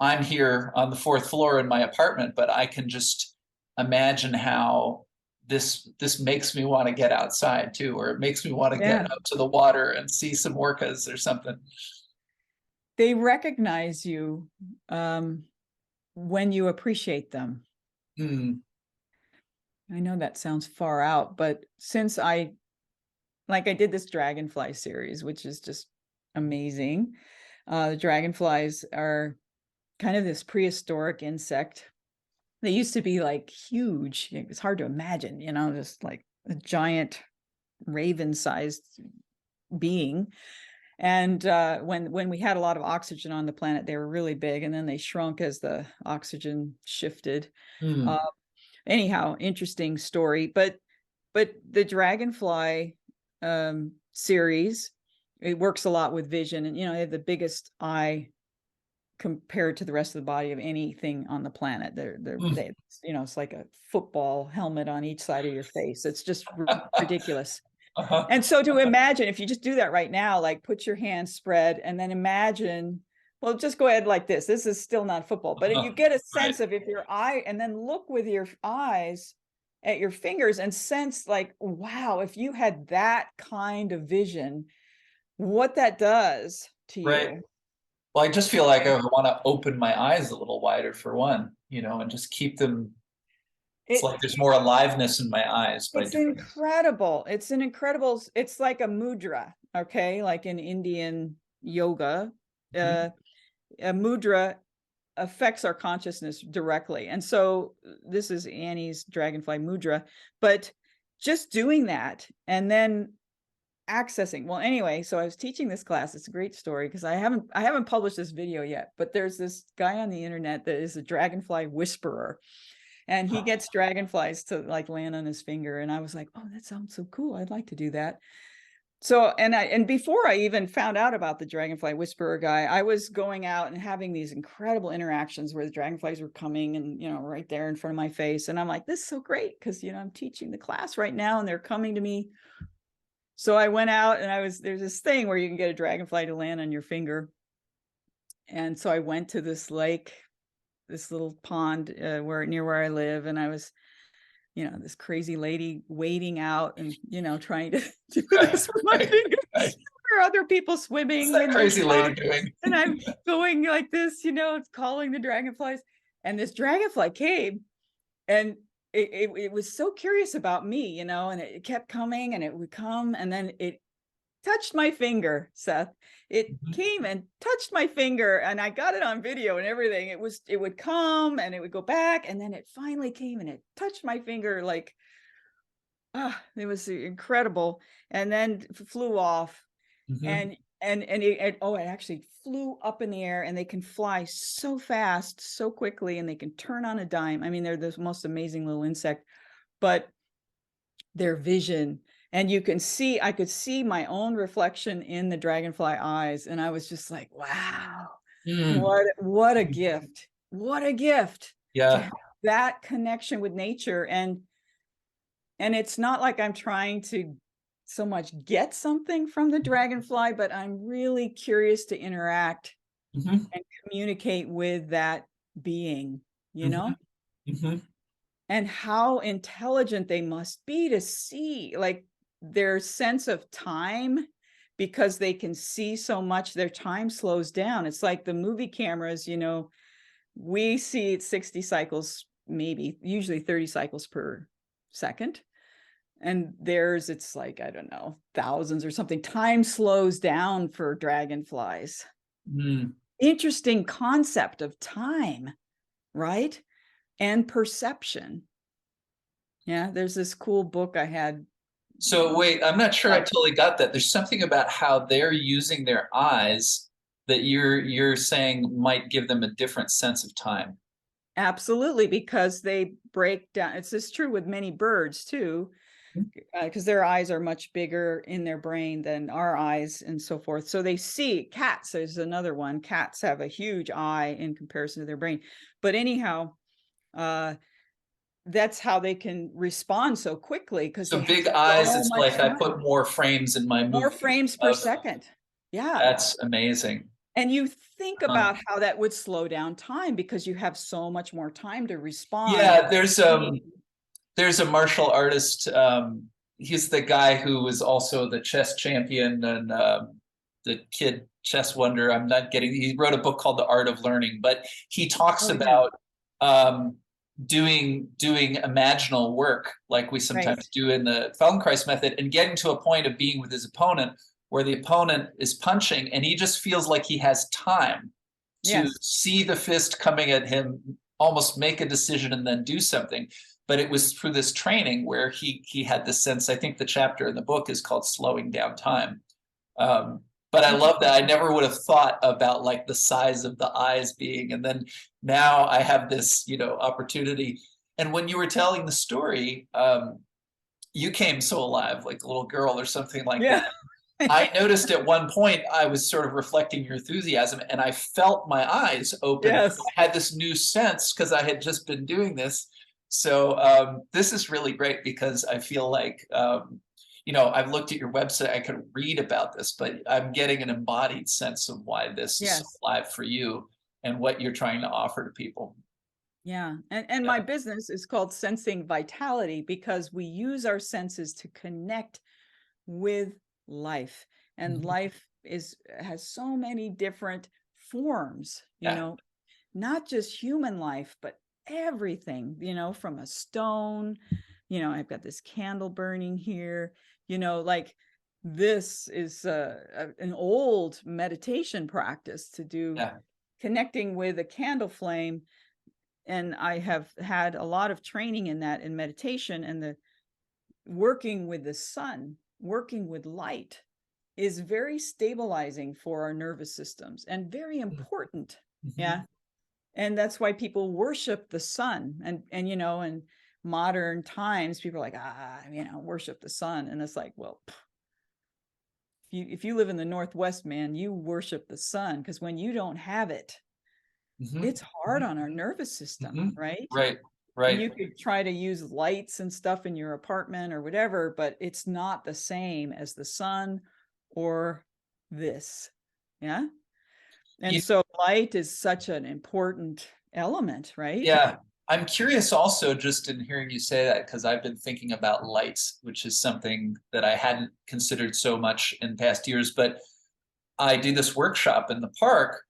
Speaker 1: I'm here on the fourth floor in my apartment, but I can just imagine how this makes me want to get outside too, or it makes me want to get
Speaker 2: Yeah.
Speaker 1: out to the water and see some orcas or something.
Speaker 2: They recognize you when you appreciate them.
Speaker 1: Mm.
Speaker 2: I know that sounds far out, but since I did this Dragonfly series, which is just amazing. The dragonflies are kind of this prehistoric insect. They used to be like huge. It was hard to imagine, just like a giant raven-sized being. And when we had a lot of oxygen on the planet, they were really big, and then they shrunk as the oxygen shifted.
Speaker 1: Mm.
Speaker 2: Uh, Anyhow, interesting story. But the Dragonfly series, it works a lot with vision, and they have the biggest eye compared to the rest of the body of anything on the planet. They it's like a football helmet on each side of your face. It's just ridiculous.
Speaker 1: Uh-huh.
Speaker 2: And so to imagine, if you just do that right now, like put your hands spread and then imagine, well, just go ahead like this. This is still not football, but you get a
Speaker 1: Right.
Speaker 2: sense of if your eye, and then look with your eyes at your fingers and sense like, wow, if you had that kind of vision, what that does to
Speaker 1: Right.
Speaker 2: you.
Speaker 1: Well, I just feel like I want to open my eyes a little wider for one, and just keep them. It's
Speaker 2: It
Speaker 1: like there's more aliveness in my eyes by
Speaker 2: it's
Speaker 1: doing it.
Speaker 2: incredible. It's like a mudra, okay? Like in Indian yoga,
Speaker 1: Mhm.
Speaker 2: a mudra affects our consciousness directly. And so this is Annie's Dragonfly Mudra, but just doing that and then accessing. Well, anyway, so I was teaching this class. It's a great story because I haven't published this video yet, but there's this guy on the internet that is a Dragonfly Whisperer, and he gets dragonflies to like land on his finger. And I was like, oh, that sounds so cool. I'd like to do that. So, and before I even found out about the Dragonfly Whisperer guy, I was going out and having these incredible interactions where the dragonflies were coming and, right there in front of my face. And I'm like, this is so great because, I'm teaching the class right now and they're coming to me. So I went out and there's this thing where you can get a dragonfly to land on your finger. And so I went to this lake, this little pond near where I live. And I was, this crazy lady wading out and, trying to do this with my
Speaker 1: Right.
Speaker 2: fingers.
Speaker 1: Right.
Speaker 2: There are other people
Speaker 1: What's
Speaker 2: swimming
Speaker 1: that
Speaker 2: in
Speaker 1: crazy
Speaker 2: this
Speaker 1: lady
Speaker 2: pond,
Speaker 1: doing?
Speaker 2: and I'm going like this, it's calling the dragonflies. And this dragonfly came, and it was so curious about me, and it kept coming and it would come, and then it touched my finger, Seth. It
Speaker 1: Mhm.
Speaker 2: came and touched my finger, and I got it on video and everything. It would come and it would go back, and then it finally came and it touched my finger like, it was incredible. And then flew off,
Speaker 1: Mhm.
Speaker 2: and it actually flew up in the air, and they can fly so fast, so quickly, and they can turn on a dime. I mean, they're the most amazing little insect, but their vision, and I could see my own reflection in the dragonfly eyes, and I was just like, wow,
Speaker 1: Mm.
Speaker 2: what a gift. What a gift to
Speaker 1: Yeah.
Speaker 2: have that connection with nature. And it's not like I'm trying to so much get something from the dragonfly, but I'm really curious to interact
Speaker 1: Mhm.
Speaker 2: and communicate with that being,
Speaker 1: Mhm. Mhm.
Speaker 2: and how intelligent they must be to see like their sense of time, because they can see so much, their time slows down. It's like the movie cameras, we see it 60 cycles maybe usually 30 cycles per second. And theirs, it's like, I don't know, thousands or something. Time slows down for dragonflies.
Speaker 1: Mm.
Speaker 2: Interesting concept of time, right? And perception. Yeah, there's this cool book I had.
Speaker 1: So wait, I'm not sure I totally got that. There's something about how they're using their eyes that you're saying might give them a different sense of time.
Speaker 2: Absolutely, because they break down. It's just true with many birds too, because their eyes are much bigger in their brain than our eyes and so forth. So they see cats. There's another one. Cats have a huge eye in comparison to their brain. But anyhow, that's how they can respond so quickly because
Speaker 1: So
Speaker 2: they have
Speaker 1: big eyes,
Speaker 2: so
Speaker 1: it's
Speaker 2: much
Speaker 1: like I
Speaker 2: time,
Speaker 1: put more frames in my
Speaker 2: more
Speaker 1: movie.
Speaker 2: frames per second. Yeah.
Speaker 1: That's amazing.
Speaker 2: And you think
Speaker 1: Huh.
Speaker 2: about how that would slow down time because you have so much more time to respond.
Speaker 1: Yeah, there's a martial artist. He's the guy who was also the chess champion and the kid chess wonder. I'm not getting. He wrote a book called The Art of Learning, but he talks about doing imaginal work like we sometimes do in the Feldenkrais method, and getting to a point of being with his opponent where the opponent is punching, and he just feels like he has time to see the fist coming at him, almost make a decision and then do something. But it was through this training where he had this sense. I think the chapter in the book is called Slowing Down Time. But I love that. I never would have thought about like the size of the eyes being, and then now I have this, opportunity. And when you were telling the story, you came so alive, like a little girl or something like that. I noticed at one point I was sort of reflecting your enthusiasm, and I felt my eyes open. I had this new sense because I had just been doing this. So this is really great because I feel like, I've looked at your website, I could read about this, but I'm getting an embodied sense of why this is so alive for you and what you're trying to offer to people.
Speaker 2: Yeah. And my business is called Sensing Vitality because we use our senses to connect with life. And life has so many different forms, not just human life, but everything, from a stone, I've got this candle burning here, like this is an old meditation practice to do, connecting with a candle flame. And I have had a lot of training in that in meditation, and the working with the sun, working with light is very stabilizing for our nervous systems and very important. Yeah. And that's why people worship the sun. And in modern times, people are like, worship the sun. And it's like, well, if you live in the Northwest, man, you worship the sun, because when you don't have it, it's hard on our nervous system, right?
Speaker 1: Right.
Speaker 2: And you could try to use lights and stuff in your apartment or whatever, but it's not the same as the sun or this. Yeah. And so light is such an important element, right?
Speaker 1: Yeah. I'm curious also, just in hearing you say that, because I've been thinking about lights, which is something that I hadn't considered so much in past years. But I do this workshop in the park,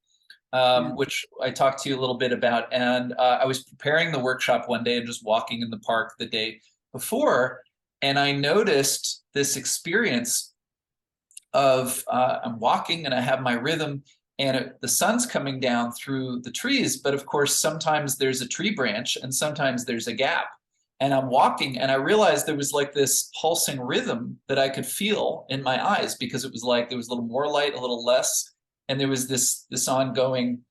Speaker 1: which I talked to you a little bit about. And I was preparing the workshop one day and just walking in the park the day before. And I noticed this experience of I'm walking and I have my rhythm, and the sun's coming down through the trees. But of course, sometimes there's a tree branch and sometimes there's a gap. And I'm walking and I realized there was like this pulsing rhythm that I could feel in my eyes, because it was like there was a little more light, a little less. And there was this ongoing,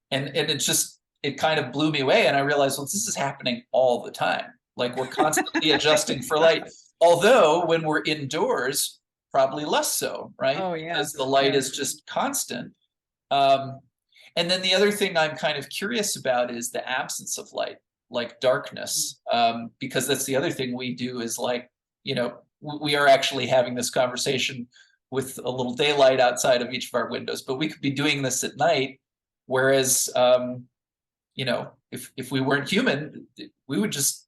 Speaker 1: and it kind of blew me away. And I realized, well, this is happening all the time. Like we're constantly adjusting for light. Although when we're indoors, probably less so, right?
Speaker 2: Oh, yeah.
Speaker 1: Because the light is just constant. And then the other thing I'm kind of curious about is the absence of light, like darkness, because that's the other thing we do is like, we are actually having this conversation with a little daylight outside of each of our windows, but we could be doing this at night. Whereas, if we weren't human, it would just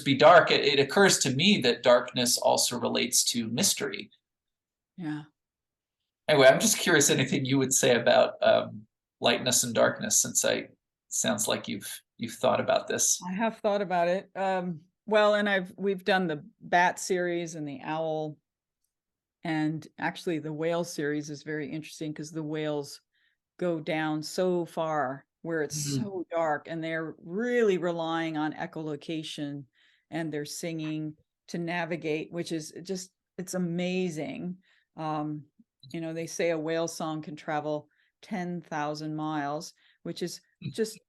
Speaker 1: be dark. It occurs to me that darkness also relates to mystery.
Speaker 2: Yeah.
Speaker 1: Anyway, I'm just curious anything you would say about lightness and darkness, since sounds like you've you've thought about this.
Speaker 2: I have thought about it. Well, and we've done the bat series and the owl, and actually the whale series is very interesting because the whales go down so far where it's
Speaker 1: Mhm.
Speaker 2: so dark, and they're really relying on echolocation and their singing to navigate, which is just, it's amazing. They say a whale song can travel 10,000 miles, which is just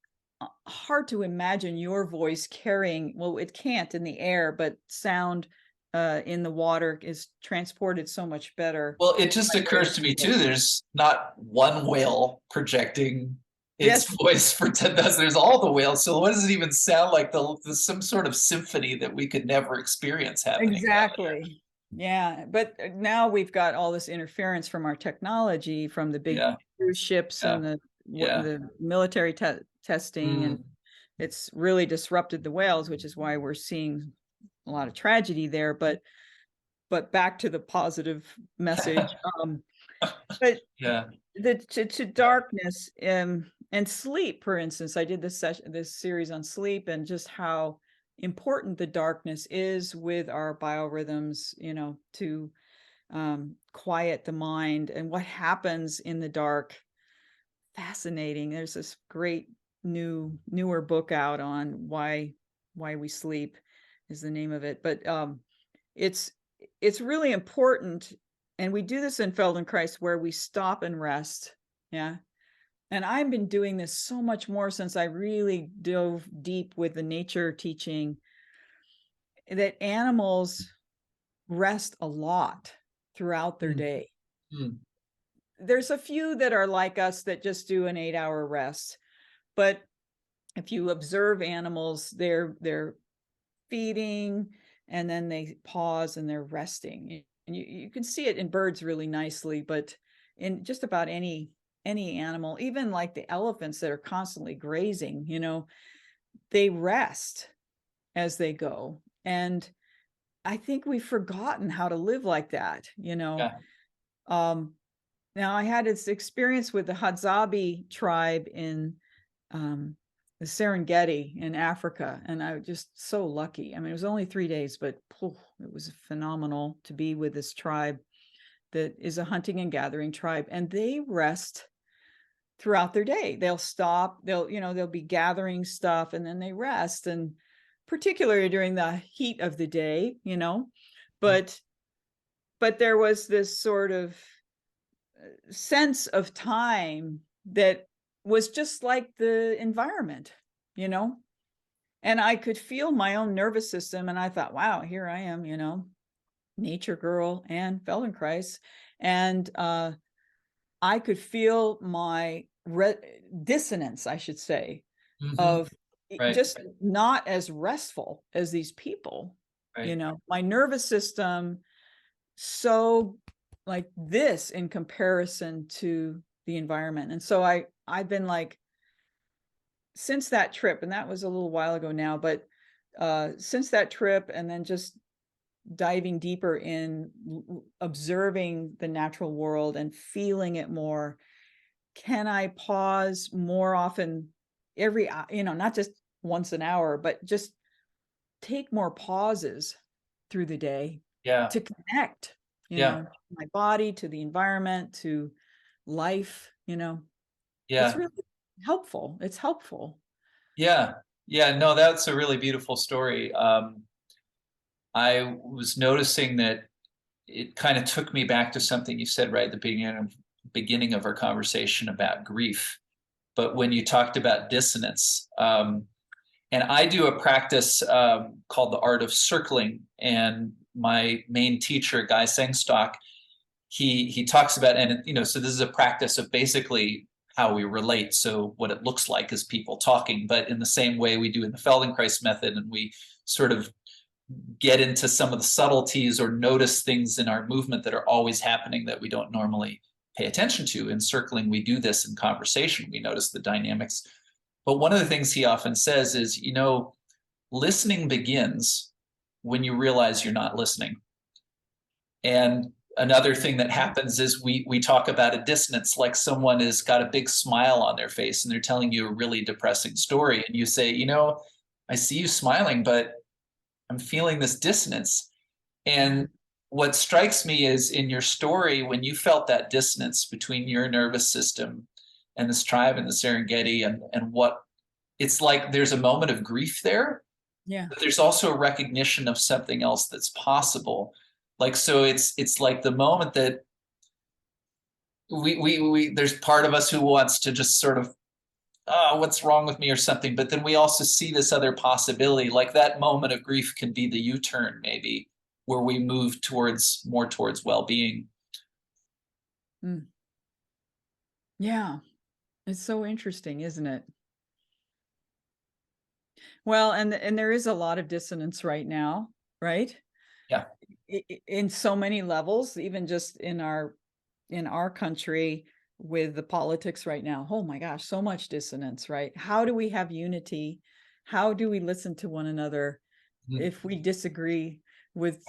Speaker 2: hard to imagine your voice carrying. Well, it can't in the air, but sound in the water is transported so much better
Speaker 1: Well, it just
Speaker 2: by way
Speaker 1: occurs
Speaker 2: of
Speaker 1: to me too,
Speaker 2: voice.
Speaker 1: there's not one whale projecting its
Speaker 2: Yes,
Speaker 1: voice for 10,000. There's all the whales. So what does it even sound like? The some sort of symphony that we could never experience happening down there.
Speaker 2: exactly. Yeah, but now we've got all this interference from our technology, from the big
Speaker 1: Yeah,
Speaker 2: cruise ships
Speaker 1: yeah,
Speaker 2: and
Speaker 1: yeah.
Speaker 2: the military testing, and
Speaker 1: Mm.
Speaker 2: it's really disrupted the whales, which is why we're seeing a lot of tragedy there. But back to the positive message. But
Speaker 1: Yeah,
Speaker 2: to darkness, and sleep, for instance, I did this series on sleep, and just how important the darkness is with our biorhythms, to quiet the mind, and what happens in the dark. Fascinating. There's this great newer book out on why we sleep, is the name of it. But it's it's really important, and we do this in Feldenkrais where we stop and rest. Yeah. And I've been doing this so much more since I really dove deep with the nature teaching, that animals rest a lot throughout their
Speaker 1: mm,
Speaker 2: day.
Speaker 1: mm,
Speaker 2: There's a few that are like us that just do an 8-hour rest, but if you observe animals, they're feeding, and then they pause and they're resting. And you can see it in birds really nicely, but in just about any animal, even like the elephants that are constantly grazing, they rest as they go. And I think we've forgotten how to live like that.
Speaker 1: yeah.
Speaker 2: Um, Now I had this experience with the Hadzabe tribe in um, the Serengeti in Africa, and I was just so lucky. I mean, it was only 3 days, but it was phenomenal to be with this tribe that is a hunting and gathering tribe, and they rest throughout their day. They'll stop, they'll be gathering stuff, and then they rest, and particularly during the heat of the day.
Speaker 1: Mm,
Speaker 2: But there was this sort of sense of time that was just like the environment, you know? And I could feel my own nervous system. And I thought, wow, here I am, nature girl and Feldenkrais. And I could feel my dissonance, I should say,
Speaker 1: mhm.
Speaker 2: of
Speaker 1: Right,
Speaker 2: just not as restful as these people.
Speaker 1: right.
Speaker 2: My nervous system, so like this in comparison to the environment. And so I've been like, since that trip, and that was a little while ago now, but since that trip, and then just diving deeper in observing the natural world and feeling it more, can I pause more often, not just once an hour, but just take more pauses through the day
Speaker 1: Yeah,
Speaker 2: to connect,
Speaker 1: yeah,
Speaker 2: my body to the environment, to life. It's
Speaker 1: yeah,
Speaker 2: really helpful. It's helpful.
Speaker 1: yeah, yeah. No, that's a really beautiful story. I was noticing that it kind of took me back to something you said right at the beginning of our conversation about grief. But when you talked about dissonance, and I do a practice called the art of circling, and my main teacher, Guy Sengstock, he talks about, and so this is a practice of basically how we relate. So what it looks like is people talking, but in the same way we do in the Feldenkrais method, and we sort of get into some of the subtleties or notice things in our movement that are always happening that we don't normally pay attention to. In circling, we do this in conversation. We notice the dynamics. But one of the things he often says is, listening begins when you realize you're not listening. And another thing that happens is we talk about a dissonance, like someone has got a big smile on their face and they're telling you a really depressing story, and you say, you know, I see you smiling, but I'm feeling this dissonance. And what strikes me is in your story, when you felt that dissonance between your nervous system and this tribe in the Serengeti, and what it's like, there's a moment of grief there,
Speaker 2: Yeah.
Speaker 1: but there's also a recognition of something else that's possible. Like, so it's like the moment that we there's part of us who wants to just sort of, oh, what's wrong with me or something, but then we also see this other possibility. Like that moment of grief can be the U-turn, maybe, where we move towards more towards well-being.
Speaker 2: Mm. Yeah. It's so interesting, isn't it? Well, and there is a lot of dissonance right now, right?
Speaker 1: Yeah.
Speaker 2: In so many levels, even just in our country with the politics right now. Oh my gosh, so much dissonance, right? How do we have unity? How do we listen to one another if we disagree with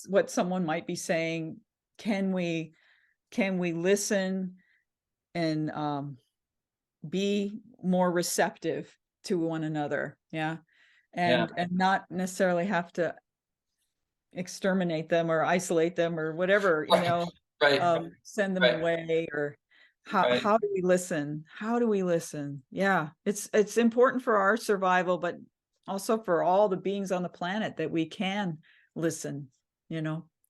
Speaker 2: what someone might be saying? Can we listen and be more receptive to one another? Yeah.
Speaker 1: Yeah.
Speaker 2: And not necessarily have to exterminate them or isolate them or whatever,
Speaker 1: Right.
Speaker 2: send them
Speaker 1: Right.
Speaker 2: away, or
Speaker 1: Right.
Speaker 2: how do we listen? How do we listen? Yeah, it's important for our survival, but also for all the beings on the planet, that we can listen,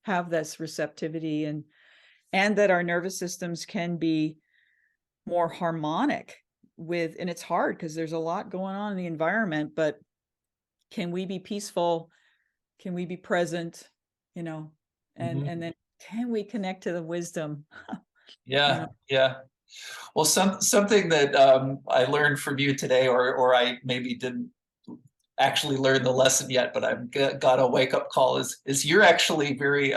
Speaker 2: have this receptivity, and that our nervous systems can be more harmonic with, and it's hard because there's a lot going on in the environment, but can we be peaceful? Can we be present? And then can we connect to the wisdom?
Speaker 1: Yeah.
Speaker 2: you know
Speaker 1: Yeah. Well, something that I learned from you today, or I maybe didn't actually learn the lesson yet, but I've got a wake up call, is you're actually very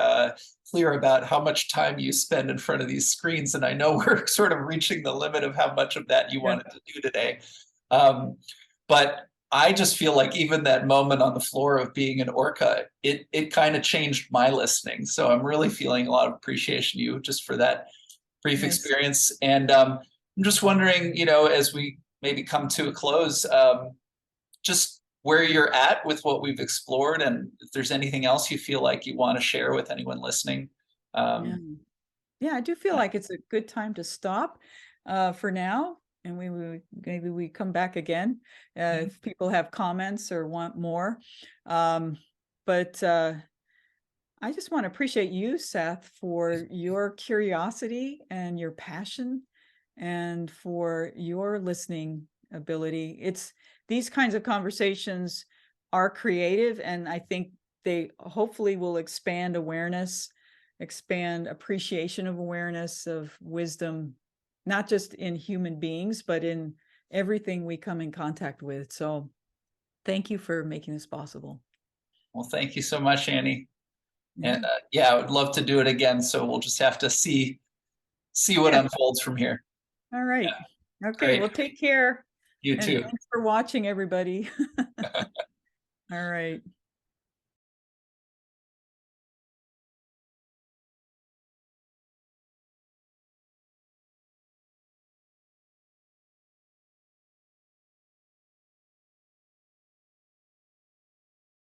Speaker 1: clear about how much time you spend in front of these screens, and I know we're sort of reaching the limit of how much of that you
Speaker 2: yeah.
Speaker 1: wanted to do today. But I just feel like even that moment on the floor of being an orca, it kind of changed my listening. So I'm really feeling a lot of appreciation to you just for that brief
Speaker 2: Yes.
Speaker 1: experience. And I'm just wondering, as we maybe come to a close, just where you're at with what we've explored, and if there's anything else you feel like you want to share with anyone listening.
Speaker 2: Yeah.
Speaker 1: Um,
Speaker 2: Yeah, I do feel like it's a good time to stop for now, and maybe we come back again if people have comments or want more. But I just want to appreciate you, Seth, for your curiosity and your passion, and for your listening ability. It's these kinds of conversations are creative, and I think they hopefully will expand awareness, expand appreciation of awareness, of wisdom, not just in human beings, but in everything we come in contact with. So thank you for making this possible.
Speaker 1: well, thank you so much, Annie.
Speaker 2: Yeah.
Speaker 1: And yeah, I would love to do it again. So we'll just have to see what
Speaker 2: Yeah.
Speaker 1: unfolds from here.
Speaker 2: All right.
Speaker 1: Yeah,
Speaker 2: Okay.
Speaker 1: great.
Speaker 2: Well, take care.
Speaker 1: You
Speaker 2: And
Speaker 1: too.
Speaker 2: thanks for watching, everybody. All right.